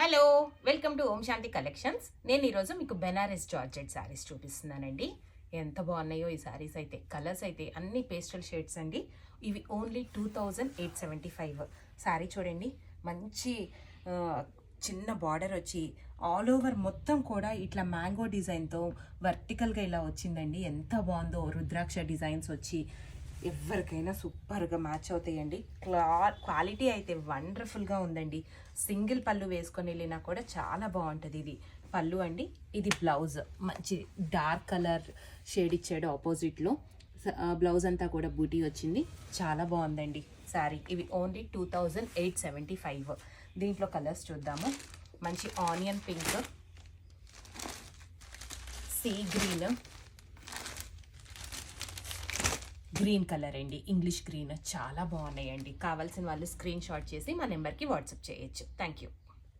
Hello, welcome to Om Shanti collections. నేను ఈరోజు మీకు బెనారస్ జార్జెట్ శారీస్ చూపిస్తున్నానండి. ఎంత బాగున్నాయో ఈ శారీస్ అయితే. కలర్స్ అయితే అన్ని పేస్టల్ షేడ్స్ అండి. ఇవి ఓన్లీ 2875. శారీ చూడండి, మంచి చిన్న బార్డర్ వచ్చి ఆల్ ఓవర్ మొత్తం కూడా ఇట్లా మ్యాంగో డిజైన్తో వర్టికల్గా ఇలా వచ్చిందండి. ఎంత బాగుందో, రుద్రాక్ష డిజైన్స్ వచ్చి ఎవరికైనా సూపర్గా మ్యాచ్ అవుతాయండి. క్వాలిటీ అయితే వండర్ఫుల్గా ఉందండి. సింగిల్ పళ్ళు వేసుకొని వెళ్ళినా కూడా చాలా బాగుంటుంది. ఇది పళ్ళు అండి, ఇది బ్లౌజ్. మంచి డార్క్ కలర్ షేడ్ ఇచ్చాడు ఆపోజిట్లో. బ్లౌజ్ అంతా కూడా బూటీ వచ్చింది. చాలా బాగుందండి శారీ. ఇవి ఓన్లీ 2875. దీంట్లో కలర్స్ చూద్దాము. మంచి onion pink, sea green colour అండి, ఇంగ్లీష్ గ్రీన్. చాలా బాగున్నాయండి. కావాల్సిన వాళ్ళు స్క్రీన్ షాట్ చేసి మా నెంబర్కి వాట్సాప్ చేయొచ్చు. Thank you.